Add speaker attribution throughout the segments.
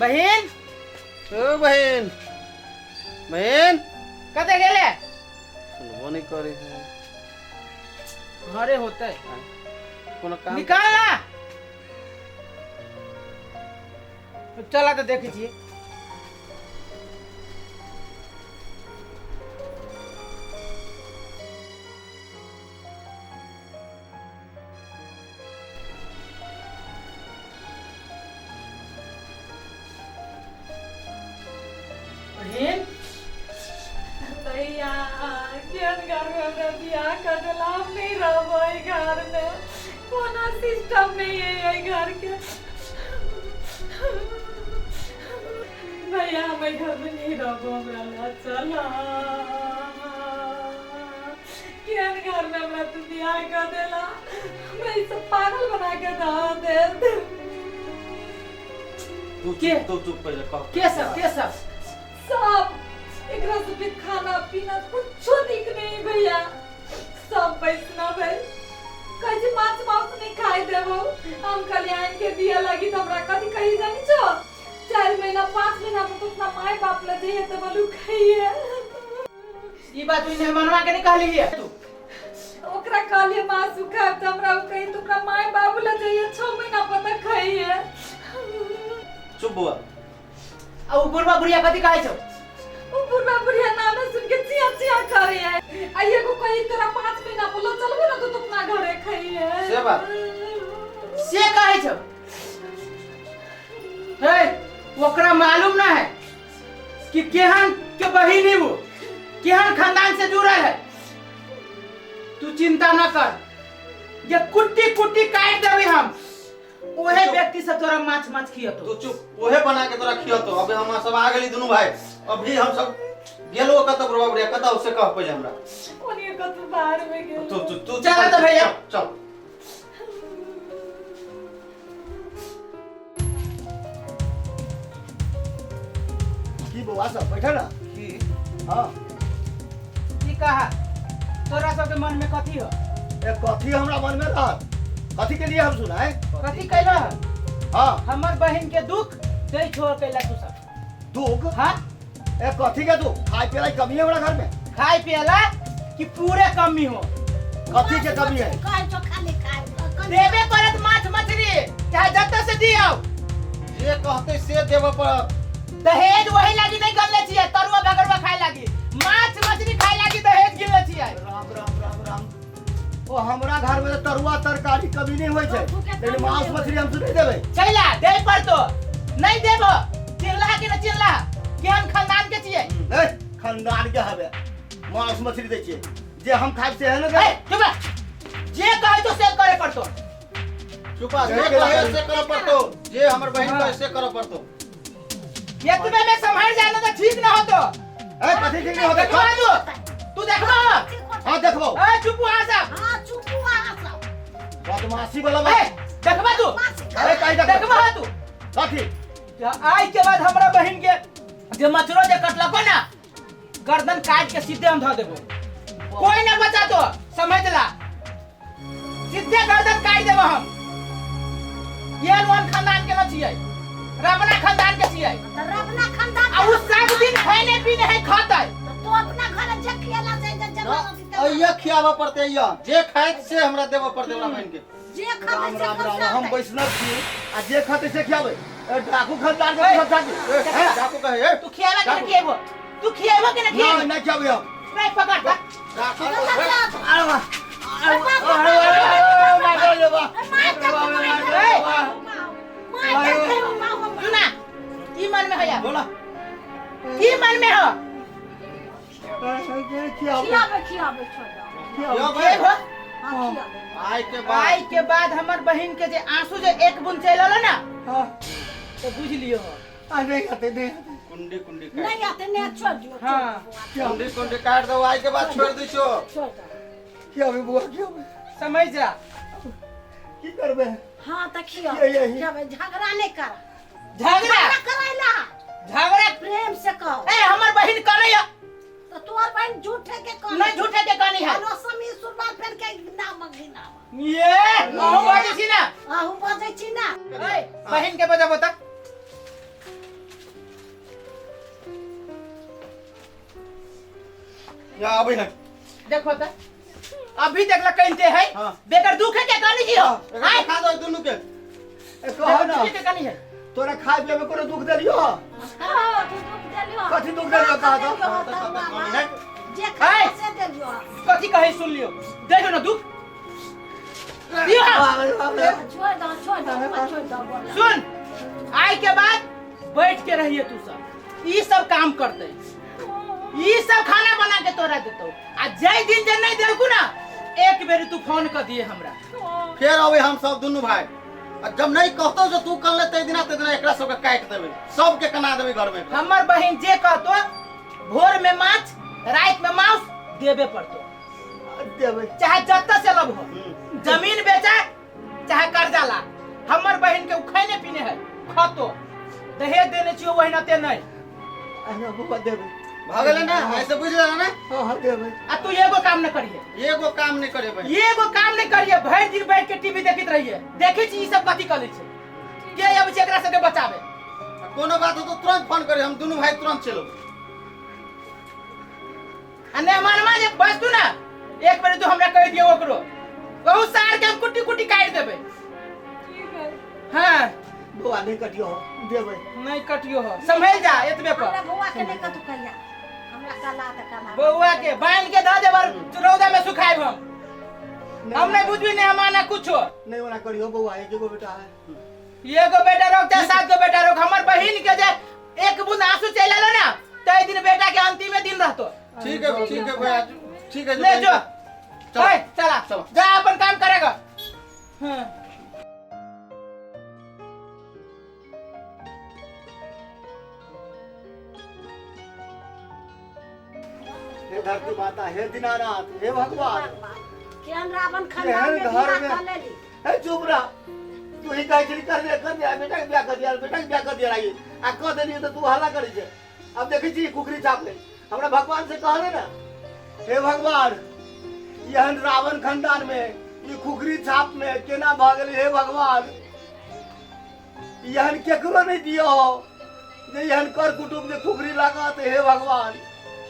Speaker 1: बहन
Speaker 2: ओ बहन बहन
Speaker 1: कते गेले
Speaker 2: सुनबो नहीं करे है
Speaker 1: घरे होते
Speaker 2: कोनो काम
Speaker 1: निकाल ना चला तो देख छिए
Speaker 3: भैया केन घर में हमरा बियाह कर देला हम नहीं रहबो ई घर में कोनो सिस्टम नहीं है ई घर के भैया हम ई घर में नहीं रहबो हमरा ला चला केन घर में हमरा तू बियाह कर देला हमरा ई सब पागल बना के दे
Speaker 2: तू चुप पहले कह
Speaker 1: के सब
Speaker 3: सब एकरा से भी खाना पीना कुछ दिख नहीं भैया सब वैष्णव है कहीं माछ मांस नहीं खाई देबो हम कल्याण के दिया लगी तो हमरा कथी कही जानी छो 4 महीना 5 महीना में तो अपना माय बाप ले जाइए तो बोलू खाइए
Speaker 1: ई बात तूने मनवा के नहीं कहली है तू
Speaker 3: ओकरा कहलिए मांस खाए तो हमरा कहीं तो अपना माय बाप ले जाइए 6 महीना पता खाइए
Speaker 2: चुप बुआ
Speaker 1: अब बुढ़वा बुढ़िया कथी कहै छौ
Speaker 3: बुढ़ा बुढ़िया नाम सुन के चिया चिया करे है आइए को कहीं तेरा 5 महीना बोलो चलबे ना तो अपना घरे खाइए
Speaker 2: से बात
Speaker 1: से कहै छौ हे ओकरा मालूम ना है कि केहन के बहिन है वो केहन खानदान से जुड़ल है तू चिंता न कर ये कुट्टी कुट्टी काट देबे हम ओहे व्यक्ति से तोरा माछ खियतो
Speaker 2: तू चुप ओहे बना के तोरा खियतो अबे हम सब आ गेली दुनु भाई अभी हम सब गेलो कत प्रभु बढ़िया कत उससे कह पहले हमरा
Speaker 3: ओनिए को तू बाहर में गेल
Speaker 2: तू
Speaker 1: चल तो भैया
Speaker 2: चल
Speaker 4: की बुआ सब बैठा ना
Speaker 2: की
Speaker 4: हां
Speaker 1: की कहा तोरा सब के मन में कथी हो
Speaker 4: एक कथी हमरा मन में रहत कथी के लिए हम सुनाए
Speaker 1: कथी कहला
Speaker 4: हां
Speaker 1: हमर बहन के दुख दे छोड़ कैला तू सब
Speaker 4: दुख
Speaker 1: हां
Speaker 4: एक कथी के दुख खाए पिए की कमी है हमरा घर में
Speaker 1: खाए पियला कि पूरे कमी हो
Speaker 4: कथी के कमी है
Speaker 1: देबे करत माछ मछली चाहे जत्ता से दियो
Speaker 2: जे कहते से देव पर
Speaker 1: दहेज वही लागी नहीं गलले छिए तरुआ भगरवा खाए लागी माछ मछली खाए लागी दहेज गिनले छिए
Speaker 4: राम ओ हमरा घर में तरुआ तरकारी कमी नहीं होय छै लेकिन मांस मछली हम नहीं देबे
Speaker 1: चला दे पर तो नहीं देबो चिल्ला कि न चिल्ला केहन खानदान के छिए
Speaker 4: ए खानदान के हवे मांस मछली दे छिए जे हम खाइ से है ना
Speaker 1: ए चुप जे कहे तो से करे पड़तो
Speaker 2: चुपा जे कहे से कर पड़तो जे हमर बहन कहे से कर पड़तो
Speaker 1: एतबे में संभाल जाना तो ठीक न होतो
Speaker 4: ए कथी ठीक नहीं होते
Speaker 1: देखबा तू देखबा
Speaker 4: हां देखबो
Speaker 1: ए चुप आ सब
Speaker 5: हां चुप आ सब
Speaker 4: बदमाशी वाला
Speaker 1: ए
Speaker 4: बात
Speaker 1: देखबा तू
Speaker 4: अरे काई
Speaker 1: देखबा तू
Speaker 4: कथी
Speaker 1: आज के बाद हमरा बहन के जे मछरो जे कटलको ना गर्दन काट के सीधे हम धो देबो कोई ना बचा तो समझ ला सीधे गर्दन काट देबो हम ये लोन खानदान के न छियै रावणा खानदान के छियै
Speaker 5: रबना खानदान
Speaker 1: आ उ सब दिन खाने पीने है खातै
Speaker 5: तो अपना घर जे खियाला से जब
Speaker 2: अइया खियावा पड़ते अइया जे खाए से हमरा देव पड़ते हमरा बहन के
Speaker 5: जे खाते से
Speaker 4: राम हम वैष्णव छी आ जे खाते से खियाबे डाकू खानदान के सब साथी
Speaker 2: ए जाको कहे ए
Speaker 1: तू खियावा कि न खियाबो तू खियाबो कि न खियाबो
Speaker 4: नहीं खियाबे हम
Speaker 1: नहीं पकड़
Speaker 2: जाको
Speaker 4: अरे वाह
Speaker 1: सुना ई मन में है
Speaker 2: बोला
Speaker 1: ई मन में हो
Speaker 5: खियाबे खियाबे छोड़
Speaker 2: यो
Speaker 1: के हो
Speaker 5: हां खियाबे
Speaker 2: आई
Speaker 1: के बाद हमर बहन के जे आंसू जे एक बूंद चलल ना तो बुझ लियो
Speaker 2: कुंडी कुंडी काट
Speaker 5: नहीं आते ने छोड़ दियो
Speaker 1: हां
Speaker 2: कुंडी कुंडी काट दो आई के बाद छोड़ दी छो
Speaker 5: छोड़
Speaker 4: खियाबे बुआ खियाबे
Speaker 1: समझ जा
Speaker 4: की करबे
Speaker 5: हां त
Speaker 4: ये।
Speaker 5: खियाबे झगड़ा नहीं कर
Speaker 1: झगड़ा
Speaker 5: करैला
Speaker 1: झगड़ा
Speaker 5: प्रेम से कहो
Speaker 1: ए हमर बहन करे
Speaker 5: तो तोर बहन झूठे के कहो
Speaker 1: नहीं झूठे के कहानी है
Speaker 5: हेलो समी सुरबा फेर के नाम मंगी नाम
Speaker 1: ये बहु बाजी छी ना
Speaker 5: आहू बजै छी ना
Speaker 1: ए बहन के बजा बता
Speaker 2: या अभी है
Speaker 1: देखो तो अभी तक लकनते है
Speaker 2: हाँ।
Speaker 1: बेकर दुख है क्या कहनी जी हो
Speaker 2: एकरा खा दो दुनू के
Speaker 4: कह ना
Speaker 1: क्या कहनी है
Speaker 4: तोरा खाए पिए में कोनो दुख देलियो
Speaker 5: हाँ, तू दुख देलियो।
Speaker 4: कथी दुख देलियो कहा तो?
Speaker 5: जे खाए से देलियो।
Speaker 1: कथी कहे सुन लियो देखो ना दुख दियो
Speaker 5: छोड़ दो बोला।
Speaker 1: सुन आए के बाद बैठ के रहिए तू सब ये सब काम करते ये सब खाना बना के तोरा देतो आ जय दिन जे नहीं देलकू ना एक बेर तू फोन कर दिए हमरा
Speaker 2: फिर अबे हम सब दुनू भाई आ जब नहीं कहतो जो तू कर ले ते दिना एकरा सब के काट देबे सब के कना देबे घर में
Speaker 1: हमर बहन जे कहतो भोर में माछ रात में मांस देबे पड़तो
Speaker 4: देबै
Speaker 1: चाहे जत्ता से लब हो जमीन बेचा चाहे कर्जा ला हमर बहन के खैने पीने है खतो दहेज देने छियो वही नते नहीं
Speaker 4: अरे बुआ देबै
Speaker 2: भागले ना ऐसे बुझ ले ना
Speaker 4: हां देबै
Speaker 1: आ तू एगो काम न करिए
Speaker 2: एगो काम नहीं करे भाई
Speaker 1: एगो काम नहीं करिए भर दिन बैठ के टीवी देखित रहिए देखी छी ई सब कथी करे छे के अब एकरा से बचावे
Speaker 2: कोनो बात हो तो तुरंत फोन करे हम दोनों भाई तुरंत चलो
Speaker 1: आ ने मनवा जे बस तू ना एक बार तू हमरा कह दियो ओकरो बहुत सार के हम कुटी कुटी काट देबे
Speaker 3: ठीक है।
Speaker 1: हां
Speaker 4: बुआ नहीं कटियो देबै
Speaker 1: नहीं कटियो हो संभल जा एतबे
Speaker 5: हमरा
Speaker 1: पर
Speaker 5: बउआ के नहीं कतू कहिया। हमरा काला त काला।
Speaker 1: बउआ के बांध के ध देबर रौदा में सुखाइब हम नहीं बुझबी नहीं हमाना कुछो
Speaker 4: नहीं ओना करियो बुआ एगो बेटा है
Speaker 1: एगो बेटा रोक चाहे 7 गो बेटा रोक हमर बहिन के जे एक बूंद आंसू चल आलो ना तई दिन बेटा के अंतिम दिन रहतो
Speaker 2: ठीक है भाई ठीक है
Speaker 1: ले जो
Speaker 2: चलो।
Speaker 1: चला
Speaker 2: चलो।
Speaker 1: जा अपन काम करेगा हां
Speaker 4: हे धरती माता हे दीनानाथ हे भगवान
Speaker 5: केहन रावण
Speaker 4: केहन
Speaker 5: खंडा
Speaker 4: घर
Speaker 5: में
Speaker 4: में-
Speaker 5: बियाह कर लेली।
Speaker 4: हे चुप रह तू ही कहे छली कर दे बेटा के ब्याह कर दिया बेटा के ब्याह कर दिया रही आ कह देली तो तू हल्ला करी छे अब देखी छी कुकरी छाप ले हमरा भगवान से कहले ना हे भगवान यहन रावण खानदान में ई खुखरी छाप में केना भ गेली हे भगवान यहन केकरो नहीं दियो हो जे यहन कर कुटुंब जे खुखरी लागत हे भगवान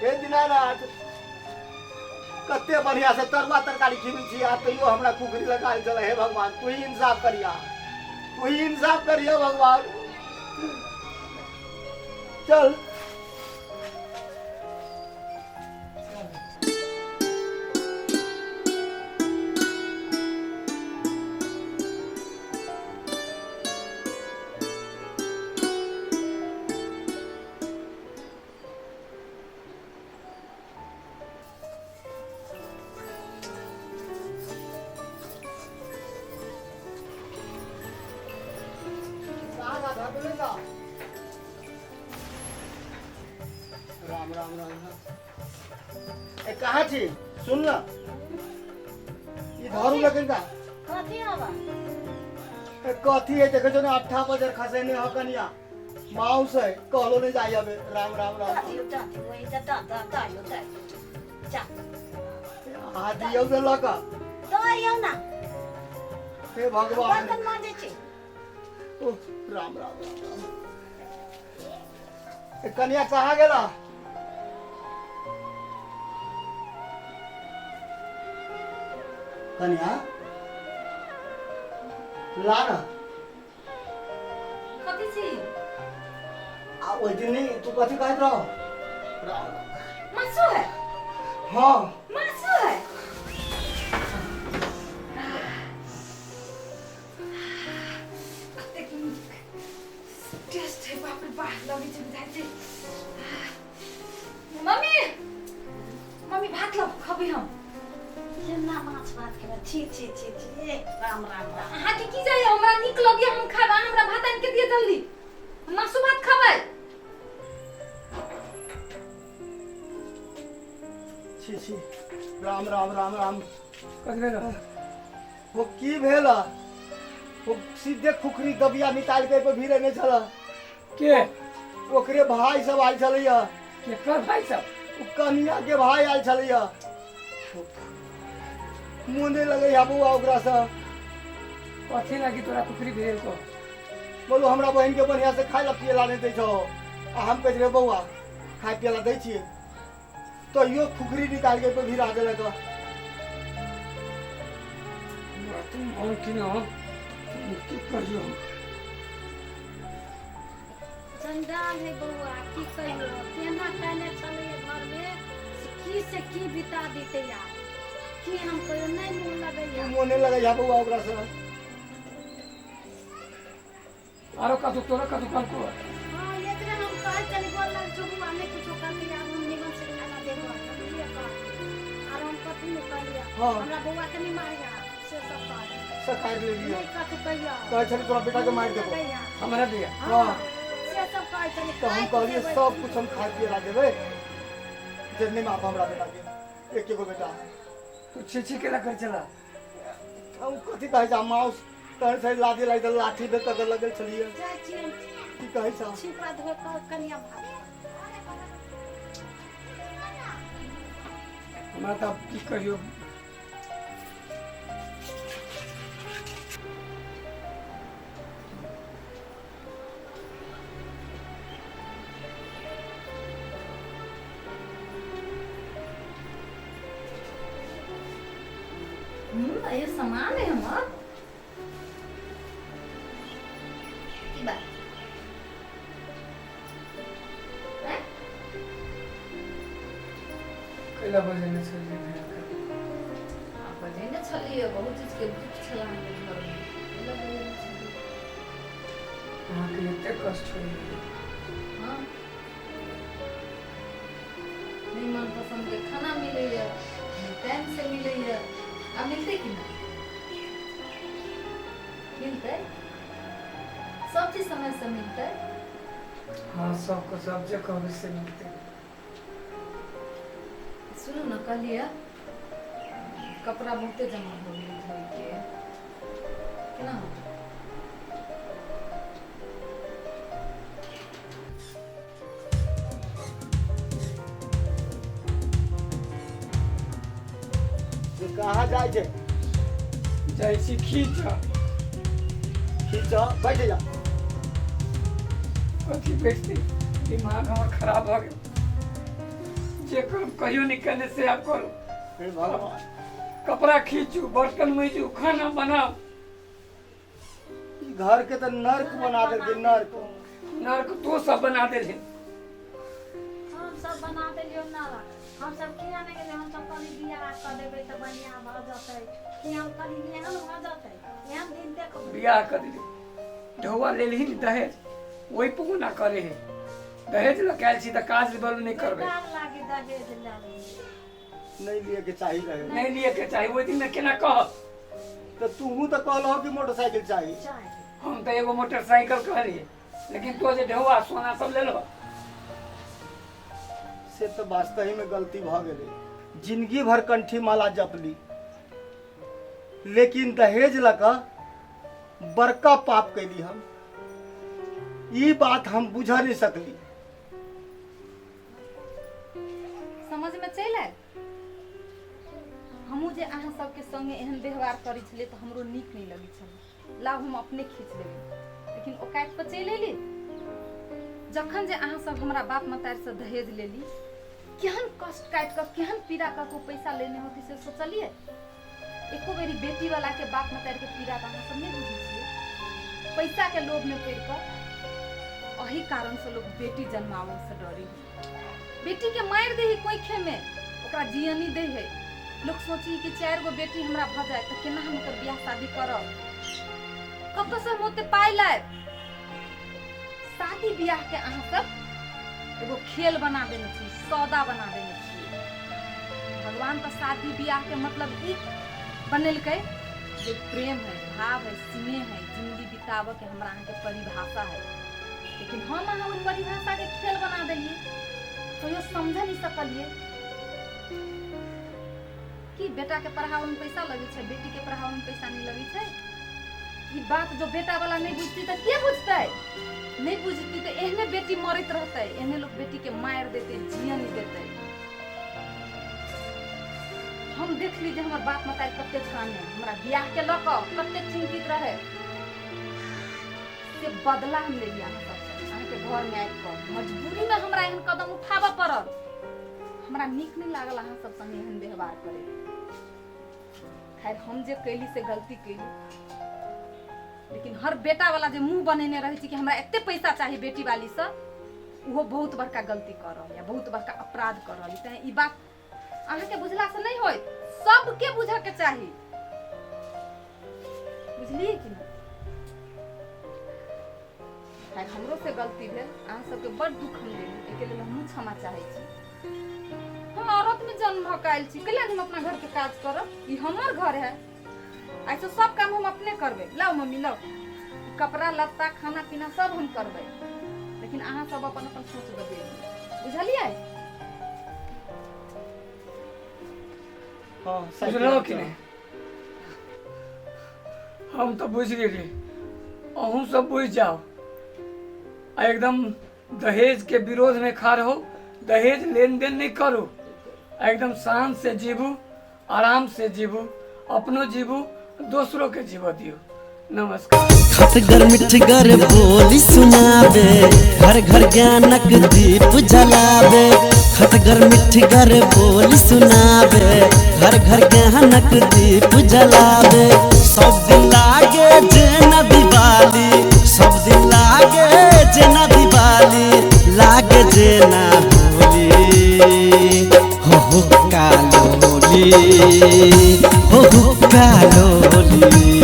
Speaker 4: हे दीनानाथ कते बढ़िया से तरुआ तरकारी खिबी छी आ तैयो हमरा खुखरी लगाल चले हे भगवान तू ही इंसाफ करिया भगवान चल राम राम राम ए कहाँ छी सुन ना ये धरू लगन का
Speaker 5: कथी हवा?
Speaker 4: ए कथी है देखे जो ना 8 बजे खसे ने हकनिया माउस है कहलो नहीं जाई अबे राम राम राम
Speaker 5: दादी दादी वही दादी जा
Speaker 4: आ दियो दे लका
Speaker 5: तो आइयो ना
Speaker 4: हे भगवान
Speaker 5: बर्तन मांजे छी
Speaker 4: ओ राम राम राम राम ए कन्या कहाँ गेला कन्या ला ना
Speaker 3: कथी छी
Speaker 4: आ ओइ दिन नहीं तू कथी कहत रहो
Speaker 3: मासु है
Speaker 4: हाँ
Speaker 3: मासु है टेस्ट है बाप रे बाप लगी छै बुझाइ छै मम्मी मम्मी भात लो खबै हम
Speaker 5: केना माछ भात के छी छी छी छी ए, राम राम राम
Speaker 3: अहाँ के की जाय हमरा नीक लगे हम खाब हमरा भात आनि के दिए जल्दी मासु भात खाबै
Speaker 4: छी छी राम राम राम राम वो की भेला वो सीधे खुखरी दबिया निकाल के पे भीरे नहीं चला
Speaker 1: के
Speaker 4: ओकरे भाई सब आयल छलैया
Speaker 1: केकर भाई सब
Speaker 4: उ कन्या के भाई आयल छलैया मुंह लगे या बुआ ओकरा से
Speaker 1: कथी लगी तोरा कुकरी भेल को
Speaker 4: बोलो हमरा बहन के बढ़िया से खाए ला पिए ला नहीं दै छो आ हम कह रे बउआ खाए पिए ला दै छिए कहियो खुखरी निकाल के तो भी राजे लगा
Speaker 6: तुम और कि ना की करियो
Speaker 5: जंजाल है बउआ की कहियो केना कहने चले घर में से की बिता देते यार की हम कहियो नहीं मुंह लगैया
Speaker 4: मोने लगा जा बउआ ओकरा से
Speaker 6: आरो का तो तोरा का दुकान को
Speaker 5: हां एकरे हम कह चली बोल लग जो बुआ ने कुछ कर लिया हम निमन से खाना देबो ये का और हम कथि में कर लिया
Speaker 4: हाँ।
Speaker 5: हमरा बउआ के नहीं मारिया से सब कर
Speaker 4: सकाई ले लिया
Speaker 5: नहीं कथि कहिया
Speaker 4: कह चल तोरा बेटा के मार देबो
Speaker 6: हमरा दिया
Speaker 5: हां से सब कह चली
Speaker 4: तो हम कहलिए सब कुछ हम खा पिए ला देबे जितने में आप हमरा बेटा के एक एगो बेटा
Speaker 6: तू छीछी केला कर चला
Speaker 4: हम कथि कहे जा माउस तहर से लादी लाई तो लाठी दे कर लगल चलिए
Speaker 5: जाय छी
Speaker 4: की कहे छ
Speaker 5: छिपा धो कह कनिया भाग
Speaker 6: हमरा त की करियो
Speaker 5: ये सामान है हमार की बात हैं
Speaker 6: कैला बजे ने चली
Speaker 3: आप बजेने छलिए बहुत चीज के दुख छला हमर घर में कैला बजेने छलिए
Speaker 6: हां के एते कष्ट होई
Speaker 3: हाँ नहीं मन पसंद के खाना मिले टाइम से मिले अब मिलते कि नहीं मिलते सब चीज समय से मिलते
Speaker 6: हां सबको सब जगह से मिलते
Speaker 3: सुनो ना कहलिए कपड़ा बहुते जमा हो गई धोई के केना होतै?
Speaker 4: ये कहां जाय छे
Speaker 6: जाइ छी खींच
Speaker 4: खींच बैठ जा
Speaker 6: कथी बैठती दिमाग हमर खराब हो गेल जे काम कहियो नहीं करने से आप करो
Speaker 4: हे भगवान
Speaker 6: कपड़ा खींचू बर्तन मजू खाना बनाओ
Speaker 4: ई घर के तो नर्क बना दे नर्क
Speaker 6: नरक तो सब बना दे
Speaker 5: हम सब बना देलियो नारा हम सब किया नहीं गेले हम सब कली बियाह कर देबे त बढ़िया भ जतै कि हम कली एहन भ जतै एहन दिन देखो
Speaker 6: बियाह कर दे ढौआ ले ली दहेज वही पुगना करे है दहेज लकायल छी त काज बल नहीं करबे
Speaker 5: दाग लागे दहेज लागे
Speaker 4: नहीं लिए के चाहिए रहे
Speaker 6: नहीं लिए के चाहिए वो दिन में केना कह
Speaker 4: तो तू तो कहलो कि मोटरसाइकिल चाहिए
Speaker 5: चाहे
Speaker 6: हम तो एगो मोटरसाइकिल कहली लेकिन तो जे ढौआ सोना सब ले लो
Speaker 4: से तो वास्तव में गलती भ गेले जिंदगी भर कंठी माला जपली लेकिन दहेज लगा बड़का पाप कैली हम ई बात हम बुझा नहीं सकली
Speaker 3: समझ में चल आयल हमहू जे अहाँ सबके संगे एहन व्यवहार करै छलिए तो हमरो नीक नहीं लगी छल लाभ हम अपने खींच लेबै लेकिन औकात पर चल एली जखन जे अहाँ सब हमरा बाप मतार से दहेज लेली केहन कष्ट काट कर केहन पीड़ा कर को पैसा लेने होती से सोचलिए एको बेरी बेटी वाला के बाप मतार के पीड़ा अहाँ सब नहीं बुझै छियै पैसा के लोभ में पड़ कर अही कारण से लोग बेटी जन्मावे से डरी बेटी के मार दे कोई खे में ओकरा जियनी दे है लोग सोची कि 4 गो बेटी हमरा भ जाए तो केना हम ओकर बियाह शादी करब कत से हम ओते पाइ लायब शादी बियाह के अहाँ सब एगो खेल बना देने छी सौदा बना देने छी भगवान तो शादी बियाह के मतलब ई बनेलकै जे प्रेम है भाव है स्नेह है जिंदगी बितावे के हमरा अहाँ के परिभाषा है लेकिन हम अहाँ उस परिभाषा के खेल बना देलिए तो यो समझ नहीं सकलिए कि बेटा के पढ़ावे में पैसा लगे छै बेटी के पढ़ावे में पैसा नहीं लगे छै ई बात जो बेटा वाला नहीं बुझती तो के बुझतै नहीं बुझती तो एहने बेटी मरत रहते एहने लोग बेटी के मार देते जिया नहीं देते हम देख लीजिए हमर बाप मताई कते छाने हमरा बियाह के लक कते चिंतित रहे से बदला हम ले लिया के घर में आबि कर मजबूरी में हमरा एहन कदम उठाबऽ पड़ल हमरा नीक नहीं लागल अहाँ सब संगे एहन व्यवहार करे। खैर हम जे कैली से गलती कैली, लेकिन हर बेटा वाला जे मुंह बनेने रहे छी कि हमरा एते पैसा चाहिए बेटी वाली से, वो बहुत बड़का गलती कर रहा है, बहुत बड़का अपराध कर रहा है। तैं ई बात अहाँ के बुझला से नहीं होय, सबके बुझे के चाहिए, बुझलिए कि ना। खैर हमरो से गलती भेल, अहाँ सबके बड़ दुख हम देली, एके लेल हम क्षमा चाहै छी। हम औरत में जन्म भकाइल छी, कैला हम अपना घर के काज करब? ई हमर घर है, ऐसे सब काम हम अपने करबे। लाओ मम्मी लाओ, कपड़ा लत्ता खाना पीना सब हम करबे, लेकिन अहाँ सब अपन अपन सोच बदलिए, बुझलिए?
Speaker 4: हाँ
Speaker 6: बुझलो कि नहीं? हम तो बुझ गेली, अहूँ सब बुझ जाओ। आ एकदम दहेज के विरोध में खा हो, दहेज लेन देन नहीं करो, एकदम शांत से जीवू, आराम से जीवू, अपनो जीवू, दूसरों के जीव दियो। नमस्कार।
Speaker 7: खटगर मिठगर बोली सुनावे, घर घर ज्ञानक दीप जलावे। खटगर मिठगर बोली सुनावे, घर घर ज्ञानक दीप जलावे। सब दिन लागे जेना दिवाली, सब दिन लागे जेना दिवाली, लागे जेना होली। हो कालोली, हो कालोली।